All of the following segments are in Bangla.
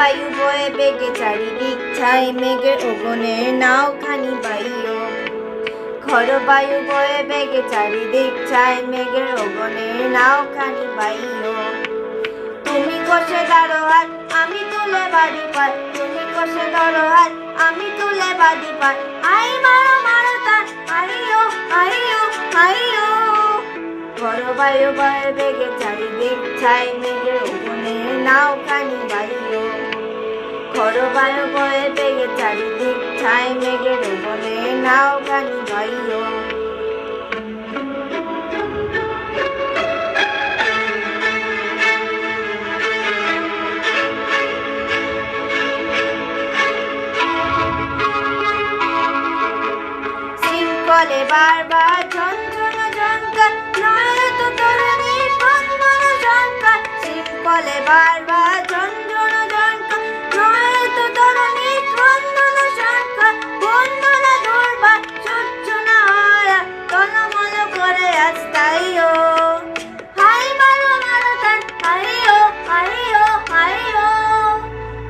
বায়ু বয়ে বেগে চারিদিক ছাই মেঘের ওগনে নাওখানি বাইও। ঝড় বায়ু বয়ে বেগে চারিদিক ছাই মেঘের ওগনে নাওখানি বাইও। তুমি কষে ধরো হাত আমি তুলে বাঁধি পায়, তুমি কষে ধরো হাত আমি তুলে বাঁধি পায়। আই মারো মারো তার আইও আইও আইও। ঝড় বায়ু বয়ে বেগে চারিদিক ছাই মেঘের ওগনে নাওখানি বাইও। ঝড় বায়ু বয়ে বেগে চারিদিক ছাই মেঘের ওগনে নাওখানি বাইও। শৃঙ্খলে বারবার ঝনঝন ঝনকার নয়তো তরুণীর বন্ধন ঝনকার। শৃঙ্খলে বারবার ঝনঝন ঝনকার নয়তো তরুণীর বন্ধন ঝনকার। বন্ধনা ধরবার সহ্য না হয় টলমল করে আজ তাইও। হাই মারো মারো তার আইও আইও আইও।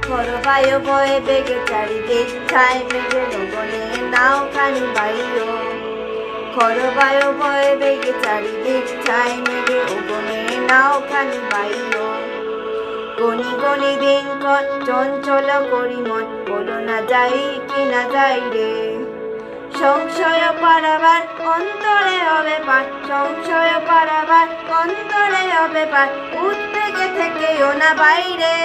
ঝড় বায়ু বয়ে বেগে চারিদিক ছাই মেঘের ওগনে নাওখানি বাইও। ঝড় বায়ু বয়ে বেগে চারিদিক ছাই মেঘের ওগনে নাওখানি বাইও। গনি গনি দিন কর চঞ্চল করি মন, বলো না যাই কি না যাই রে। সংশয় পারাবার অন্তরে হবে পার, সংশয় পারাবার অন্তরে হবে পার। উদ্বেগে থেকেও না বাইরে।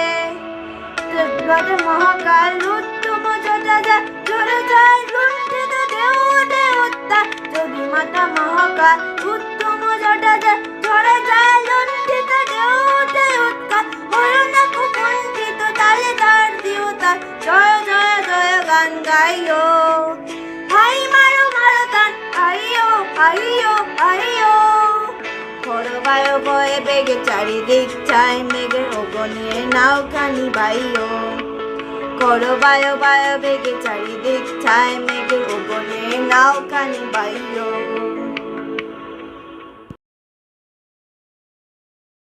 মহাকাল রুদ্রম যথা যায় ঝরে যায় লুণ্ঠিত দেহ দেহতা। যদি মাতা মহাকাল রুদ্রম যথা যায় ঝরে যায় লুণ্ঠিত দেহ দেহতা। হলো না কুণ্ঠিত তালে তার দেহতা। জয় জয় জয় গান গাইও। হাই মারো মারো তান আইও আইও আইও। ঝড় বায়ু বয়ে বেগে চারিদিক ছাই মেঘের ওগনে নাওখানি বাইও। ঝড় বায়ু বেগে চারিদিক ছাই মেঘের ওগনে নাওখানি বাইও।